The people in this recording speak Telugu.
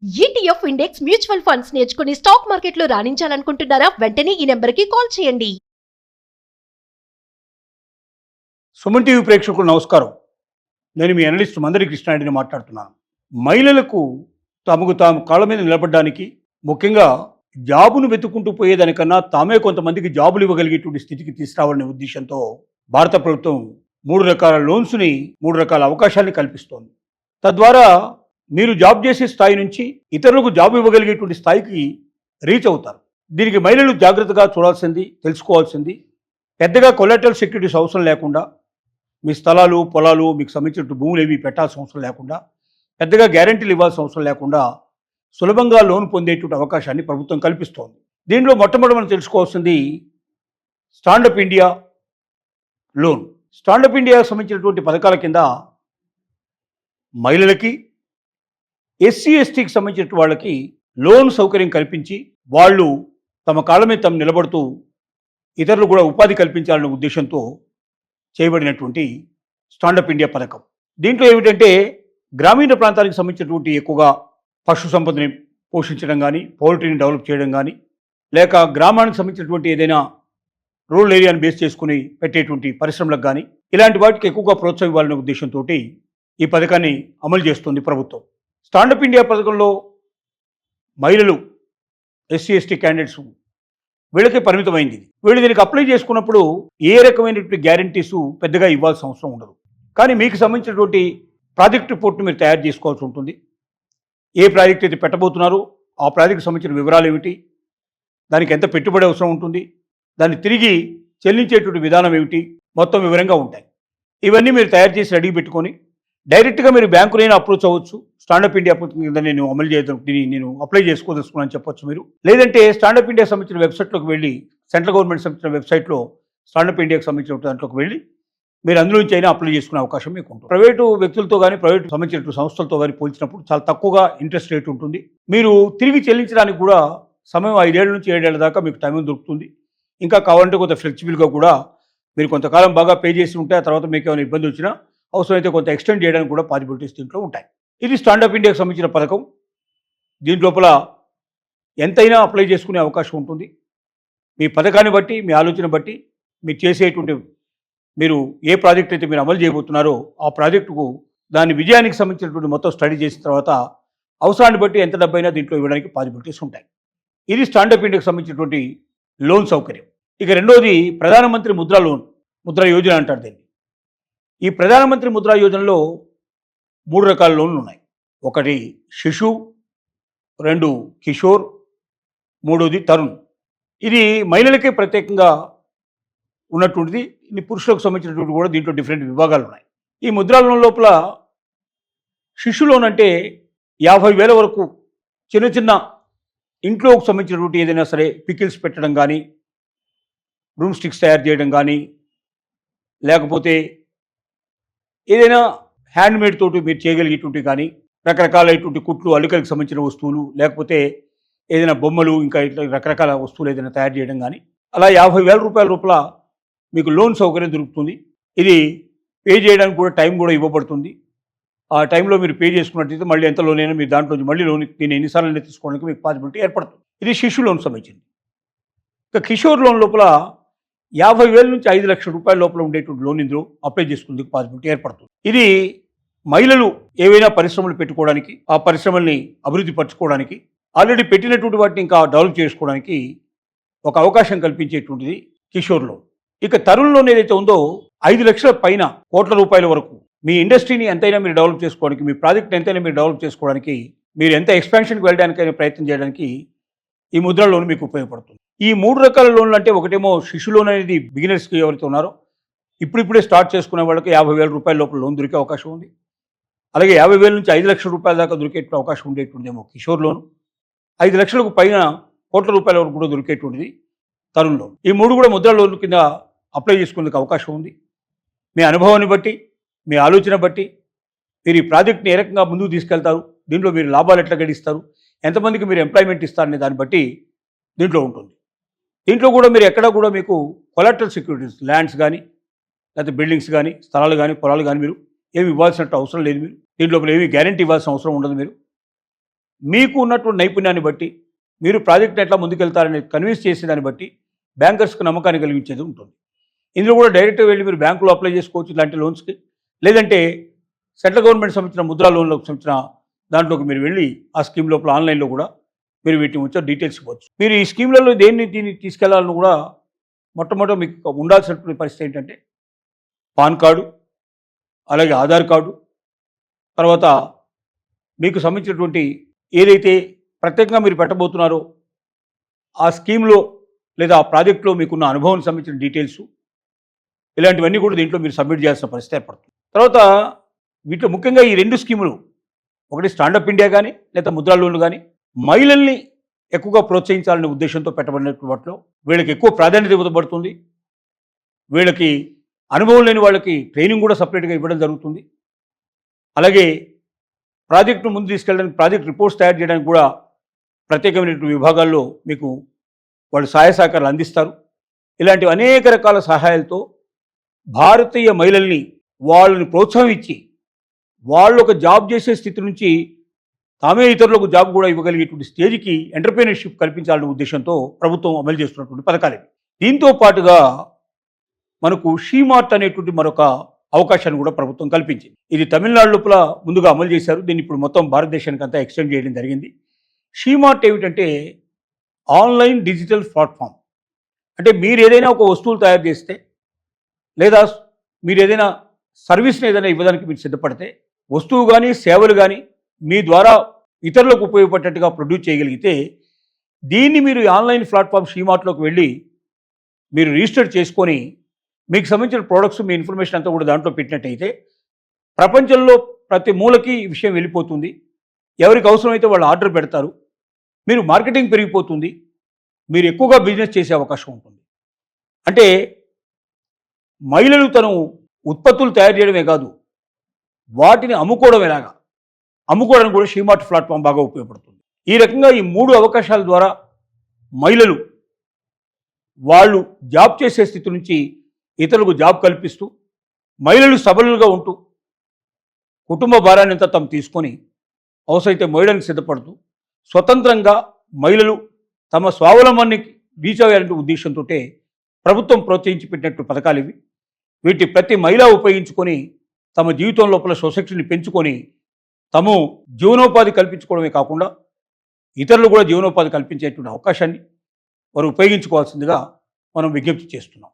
ఈటీఎఫ్ ఇండెక్స్ మ్యూచువల్ ఫండ్స్ నేర్చుకుని స్టాక్ మార్కెట్లో రాణించాలనుకుంటున్నారా? వెంటనే ఈ నెంబర్కి కాల్ చేయండి. సుమన్ టీవీ ప్రేక్షకులు నమస్కారం. నేను మీ అనలిస్ట్ మందరి కృష్ణారెడ్డిని మాట్లాడుతున్నాను. మహిళలకు తమకు తాము కాళ్ళ మీద నిలబడడానికి, ముఖ్యంగా జాబును వెతుక్కుంటూ పోయేదానికన్నా తామే కొంతమందికి జాబులు ఇవ్వగలిగేటువంటి స్థితికి తీసుకురావాలనే ఉద్దేశంతో భారత ప్రభుత్వం 3 రకాల లోన్స్ని, 3 రకాల అవకాశాన్ని కల్పిస్తోంది. తద్వారా మీరు జాబ్ చేసే స్థాయి నుంచి ఇతరులకు జాబ్ ఇవ్వగలిగేటువంటి స్థాయికి రీచ్ అవుతారు. దీనికి మహిళలు జాగ్రత్తగా చూడాల్సింది, తెలుసుకోవాల్సింది, పెద్దగా కొలాటరల్ సెక్యూరిటీస్ అవసరం లేకుండా, మీ స్థలాలు, పొలాలు, మీకు సంబంధించిన భూములు ఏవి పెట్టాల్సిన అవసరం లేకుండా, పెద్దగా గ్యారంటీలు ఇవ్వాల్సిన అవసరం లేకుండా సులభంగా లోన్ పొందేటువంటి అవకాశాన్ని ప్రభుత్వం కల్పిస్తోంది. దీంట్లో మొట్టమొదటి మనం తెలుసుకోవాల్సింది స్టాండప్ ఇండియా లోన్. స్టాండప్ ఇండియాకు సంబంధించినటువంటి పథకాల కింద మహిళలకి, ఎస్సీ ఎస్టీకి సంబంధించిన వాళ్ళకి లోన్ సౌకర్యం కల్పించి వాళ్ళు తమ కాళ్ళ మీద తాము నిలబడుతూ ఇతరులు కూడా ఉపాధి కల్పించాలనే ఉద్దేశంతో చేయబడినటువంటి స్టాండప్ ఇండియా పథకం. దీంట్లో ఏమిటంటే గ్రామీణ ప్రాంతానికి సంబంధించినటువంటి ఎక్కువగా పశు సంపదని పోషించడం కానీ, పౌల్ట్రీని డెవలప్ చేయడం కానీ, లేక గ్రామానికి సంబంధించినటువంటి ఏదైనా రూరల్ ఏరియాని బేస్ చేసుకుని పెట్టేటువంటి పరిశ్రమలకు కానీ, ఇలాంటి వాటికి ఎక్కువగా ప్రోత్సాహం ఇవ్వాలనే ఉద్దేశంతో ఈ పథకాన్ని అమలు చేస్తుంది ప్రభుత్వం. స్టాండప్ ఇండియా పథకంలో మహిళలు, ఎస్సీ ఎస్టీ క్యాండిడేట్స్ వీళ్ళకే పరిమితమైంది. వీళ్ళు దీనికి అప్లై చేసుకున్నప్పుడు ఏ రకమైనటువంటి గ్యారంటీస్ పెద్దగా ఇవ్వాల్సిన అవసరం ఉండదు. కానీ మీకు సంబంధించినటువంటి ప్రాజెక్ట్ రిపోర్ట్ను మీరు తయారు చేసుకోవాల్సి ఉంటుంది. ఏ ప్రాజెక్ట్ అయితే పెట్టబోతున్నారో ఆ ప్రాజెక్ట్కి సంబంధించిన వివరాలు ఏమిటి, దానికి ఎంత పెట్టుబడి అవసరం ఉంటుంది, దాన్ని తిరిగి చెల్లించేటువంటి విధానం ఏమిటి, మొత్తం వివరంగా ఉంటాయి. ఇవన్నీ మీరు తయారు చేసి రెడీ పెట్టుకొని డైరెక్ట్గా మీరు బ్యాంకునైనా అప్రోచ్ అవ్వచ్చు. స్టాండప్ ఇండియా కింద నేను అమలు చేయడం, దీన్ని నేను అప్లై చేసుకోదలుచుకున్నాను చెప్పొచ్చు మీరు. లేదంటే స్టాండప్ ఇండియా సంబంధించిన వెబ్సైట్లోకి వెళ్ళి, సెంట్రల్ గవర్నమెంట్ సంబంధించిన వెబ్సైట్లో స్టాండప్ ఇండియాకి సంబంధించిన దాంట్లోకి వెళ్ళి మీరు అందులో నుంచి అయినా అప్లై చేసుకునే అవకాశం మీకు ఉంటుంది. ప్రైవేటు వ్యక్తులతో కానీ, ప్రైవేటు సంబంధించిన సంస్థలతో కానీ పోల్చినప్పుడు చాలా తక్కువగా ఇంట్రెస్ట్ రేట్ ఉంటుంది. మీరు తిరిగి చెల్లించడానికి కూడా సమయం 5 ఏళ్ల నుంచి 7 ఏళ్ల దాకా మీకు టైం దొరుకుతుంది. ఇంకా కావాలంటే కొంత ఫ్లెక్సిబుల్గా కూడా మీరు కొంతకాలం బాగా పే చేసి ఉంటే ఆ తర్వాత మీకు ఏమైనా ఇబ్బంది వచ్చినా అవసరమైతే కొంత ఎక్స్టెండ్ చేయడానికి కూడా పాసిబిలిటీస్ దీంట్లో ఉంటాయి. ఇది స్టాండప్ ఇండియాకి సంబంధించిన పథకం. దీంట్లోపల ఎంతైనా అప్లై చేసుకునే అవకాశం ఉంటుంది. మీ పథకాన్ని బట్టి, మీ ఆలోచన బట్టి, మీరు చేసేటువంటి, మీరు ఏ ప్రాజెక్ట్ అయితే మీరు అమలు చేయబోతున్నారో ఆ ప్రాజెక్టుకు దాని విజయానికి సంబంధించినటువంటి మొత్తం స్టడీ చేసిన తర్వాత అవసరాన్ని బట్టి ఎంత డబ్బైనా దీంట్లో ఇవ్వడానికి పాసిబిలిటీస్ ఉంటాయి. ఇది స్టాండప్ ఇండియాకి సంబంధించినటువంటి లోన్ సౌకర్యం. ఇక రెండోది ప్రధానమంత్రి ముద్రా లోన్, ముద్రా యోజన అంటారు దీన్ని. ఈ ప్రధానమంత్రి ముద్రా యోజనలో 3 రకాల లోన్లు ఉన్నాయి. ఒకటి శిశు, 2 కిషోర్, 3వది తరుణ్. ఇది మహిళలకే ప్రత్యేకంగా ఉన్నటువంటిది. ఇది పురుషులకు సంబంధించినటువంటి కూడా దీంట్లో డిఫరెంట్ విభాగాలు ఉన్నాయి. ఈ ముద్రా లోన్ లోపల శిశు లోన్ అంటే 50,000 వరకు చిన్న చిన్న ఇంట్లోకి సంబంధించినటువంటి ఏదైనా సరే పికిల్స్ పెట్టడం కానీ, బ్రూమ్ స్టిక్స్ తయారు చేయడం కానీ, లేకపోతే ఏదైనా హ్యాండ్మేడ్ తోటి మీరు చేయగలిగేటువంటి కానీ, రకరకాలైనటువంటి కుట్లు, అల్లికలకు సంబంధించిన వస్తువులు, లేకపోతే ఏదైనా బొమ్మలు, ఇంకా ఇట్లా రకరకాల వస్తువులు ఏదైనా తయారు చేయడం కానీ, అలా 50,000 రూపాయల రూపాయల మీకు లోన్ సౌకర్యం దొరుకుతుంది. ఇది పే చేయడానికి కూడా టైం కూడా ఇవ్వబడుతుంది. ఆ టైంలో మీరు పే చేసుకున్నట్టయితే మళ్ళీ ఎంత లోన్ అయినా మీరు దాంట్లో మళ్ళీ లోన్ దీన్ని ఎన్నిసార్లు తీసుకోవడానికి మీకు పాసిబిలిటీ ఏర్పడుతుంది. ఇది శిశు లోన్ సంబంధించింది. ఇక కిషోర్ లోన్ లోపల 50,000 నుంచి 5 లక్షల రూపాయల లోపల ఉండేటువంటి లోన్ ఇందులో అప్లై చేసుకునేందుకు పాసిబిలిటీ ఏర్పడుతుంది. ఇది మహిళలు ఏవైనా పరిశ్రమలు పెట్టుకోవడానికి, ఆ పరిశ్రమల్ని అభివృద్ధి పరచుకోవడానికి, ఆల్రెడీ పెట్టినటువంటి వాటిని ఇంకా డెవలప్ చేసుకోవడానికి ఒక అవకాశం కల్పించేటువంటిది కిషోర్ లోన్. ఇక తరుణ్ లోన్ ఏదైతే ఉందో 5 లక్షల పైన కోట్ల రూపాయల వరకు మీ ఇండస్ట్రీని ఎంతైనా మీరు డెవలప్ చేసుకోవడానికి, మీ ప్రాజెక్ట్ ఎంతైనా మీరు డెవలప్ చేసుకోవడానికి, మీరు ఎంత ఎక్స్పాన్షన్కి వెళ్ళడానికైనా ప్రయత్నం చేయడానికి ఈ ముద్రా లోన్ మీకు ఉపయోగపడుతుంది. ఈ 3 రకాల లోన్లు అంటే ఒకటేమో శిశు లోన్ అనేది బిగినర్స్కి ఎవరైతే ఉన్నారో ఇప్పుడిప్పుడే స్టార్ట్ చేసుకునే వాళ్ళకి 50,000 రూపాయల లోపల లోన్ దొరికే అవకాశం ఉంది. అలాగే 50,000 నుంచి 5 లక్షల రూపాయల దాకా దొరికే అవకాశం ఉండేటువంటిదేమో కిషోర్ లోను. 5 లక్షలకు పైన కోట్ల రూపాయల వరకు కూడా దొరికేటువంటిది తరుణ్ లోన్. ఈ 3 కూడా ముద్రా లోన్ కింద అప్లై చేసుకునేందుకు అవకాశం ఉంది. మీ అనుభవాన్ని బట్టి, మీ ఆలోచన బట్టి మీరు ఈ ప్రాజెక్ట్ని ఏ రకంగా ముందుకు తీసుకెళ్తారు, దీంట్లో మీరు లాభాలు ఎట్లా గడిస్తారు, ఎంతమందికి మీరు ఎంప్లాయ్మెంట్ ఇస్తారనే దాన్ని బట్టి దీంట్లో ఉంటుంది. దీంట్లో కూడా మీరు ఎక్కడ కూడా మీకు కొలాటరల్ సెక్యూరిటీస్, ల్యాండ్స్ కానీ, లేకపోతే బిల్డింగ్స్ కానీ, స్థలాలు కానీ, పొలాలు కానీ మీరు ఏమి ఇవ్వాల్సినట్టు అవసరం లేదు. మీరు దీంట్లో ఏమి గ్యారెంటీ ఇవ్వాల్సిన అవసరం ఉండదు. మీరు మీకు ఉన్నటువంటి నైపుణ్యాన్ని బట్టి మీరు ప్రాజెక్ట్ని ఎట్లా ముందుకెళ్తారని కన్విన్స్ చేసేదాన్ని బట్టి బ్యాంకర్స్కి నమ్మకాన్ని కలిగించేది ఉంటుంది. ఇందులో కూడా డైరెక్ట్గా వెళ్ళి మీరు బ్యాంకులో అప్లై చేసుకోవచ్చు ఇలాంటి లోన్స్కి. లేదంటే సెంట్రల్ గవర్నమెంట్ సంబంధించిన ముద్రా లోన్లకు సంబంధించిన దాంట్లోకి మీరు వెళ్ళి ఆ స్కీమ్ లోపల ఆన్లైన్లో కూడా మీరు వీటిని వచ్చే డీటెయిల్స్ ఇవ్వచ్చు. మీరు ఈ స్కీమ్లలో దీన్ని తీసుకెళ్లాలని కూడా మొట్టమొదటి మీకు ఉండాల్సినటువంటి పరిస్థితి ఏంటంటే పాన్ కార్డు, అలాగే ఆధార్ కార్డు, తర్వాత మీకు సంబంధించినటువంటి ఏదైతే ప్రత్యేకంగా మీరు పెట్టబోతున్నారో ఆ స్కీమ్లో లేదా ఆ ప్రాజెక్టులో మీకున్న అనుభవం సంబంధించిన డీటెయిల్స్, ఇలాంటివన్నీ కూడా దీంట్లో మీరు సబ్మిట్ చేయాల్సిన పరిస్థితి ఏర్పడుతుంది. తర్వాత వీటిలో ముఖ్యంగా ఈ 2 స్కీములు, ఒకటి స్టాండప్ ఇండియా కానీ లేదా ముద్రా లోన్లు కానీ, మహిళల్ని ఎక్కువగా ప్రోత్సహించాలనే ఉద్దేశంతో పెట్టబడినటువంటి వాటిలో వీళ్ళకి ఎక్కువ ప్రాధాన్యత ఇవ్వబడుతుంది. వీళ్ళకి అనుభవం లేని వాళ్ళకి ట్రైనింగ్ కూడా సపరేట్గా ఇవ్వడం జరుగుతుంది. అలాగే ప్రాజెక్టును ముందు తీసుకెళ్ళడానికి, ప్రాజెక్ట్ రిపోర్ట్స్ తయారు చేయడానికి కూడా ప్రత్యేకమైనటువంటి విభాగాల్లో మీకు వాళ్ళు సహాయ సహకారాలు అందిస్తారు. ఇలాంటి అనేక రకాల సహాయాలతో భారతీయ మహిళల్ని వాళ్ళని ప్రోత్సాహం ఇచ్చి వాళ్ళు ఒక జాబ్ చేసే స్థితి నుంచి తామే ఇతరులకు జాబ్ కూడా ఇవ్వగలిగేటువంటి స్టేజ్కి ఎంటర్‌ప్రెన్యూర్‌షిప్ కల్పించాలనే ఉద్దేశంతో ప్రభుత్వం అమలు చేస్తున్నటువంటి పథకాలు ఇవి. దీంతో పాటుగా మనకు షీ-మార్ట్ అనేటువంటి మరొక అవకాశాన్ని కూడా ప్రభుత్వం కల్పించింది. ఇది తమిళనాడు లోపల ముందుగా అమలు చేశారు. దీన్ని ఇప్పుడు మొత్తం భారతదేశానికి అంతా ఎక్స్టెండ్ చేయడం జరిగింది. షీ-మార్ట్ ఏమిటంటే ఆన్లైన్ డిజిటల్ ప్లాట్ఫామ్. అంటే మీరు ఏదైనా ఒక వస్తువులు తయారు చేస్తే లేదా మీరు ఏదైనా సర్వీస్ని ఏదైనా ఇవ్వడానికి మీరు సిద్ధపడితే, వస్తువు కానీ సేవలు కానీ మీ ద్వారా ఇతరులకు ఉపయోగపడేట్టుగా ప్రొడ్యూస్ చేయగలిగితే, దీన్ని మీరు ఆన్లైన్ ప్లాట్ఫామ్ షీ-మార్ట్‌లోకి వెళ్ళి మీరు రిజిస్టర్ చేసుకొని మీకు సంబంధించిన ప్రోడక్ట్స్, మీ ఇన్ఫర్మేషన్ అంతా కూడా దాంట్లో పెట్టినట్టయితే ప్రపంచంలో ప్రతి మూలకి ఈ విషయం వెళ్ళిపోతుంది. ఎవరికి అవసరమైతే వాళ్ళు ఆర్డర్ పెడతారు. మీరు మార్కెటింగ్ పెరిగిపోతుంది. మీరు ఎక్కువగా బిజినెస్ చేసే అవకాశం ఉంటుంది. అంటే మహిళలు తను ఉత్పత్తులు తయారు చేయడమే కాదు, వాటిని అమ్ముకోవడం ఎలాగా, అమ్ముకోవడానికి కూడా షీ-మార్ట్ ప్లాట్ఫామ్ బాగా ఉపయోగపడుతుంది. ఈ రకంగా ఈ 3 అవకాశాల ద్వారా మహిళలు వాళ్ళు జాబ్ చేసే స్థితి నుంచి ఇతరులకు జాబ్ కల్పిస్తూ, మహిళలు సబలుగా ఉంటూ కుటుంబ భారాన్ని అంతా తాము తీసుకొని అవసరమైతే మహిళలకు సిద్ధపడుతూ స్వతంత్రంగా మహిళలు తమ స్వావలంబనానికి రీచ్ అయ్యాలంటే ఉద్దేశంతో ప్రభుత్వం ప్రోత్సహించి పెట్టినట్టు పథకాలు ఇవి. వీటి ప్రతి మహిళ ఉపయోగించుకొని తమ జీవితం లోపల సొసైటీని పెంచుకొని తాము జీవనోపాధి కల్పించుకోవడమే కాకుండా ఇతరులు కూడా జీవనోపాధి కల్పించేటువంటి అవకాశాన్ని వారు ఉపయోగించుకోవాల్సిందిగా మనం విజ్ఞప్తి చేస్తున్నాం.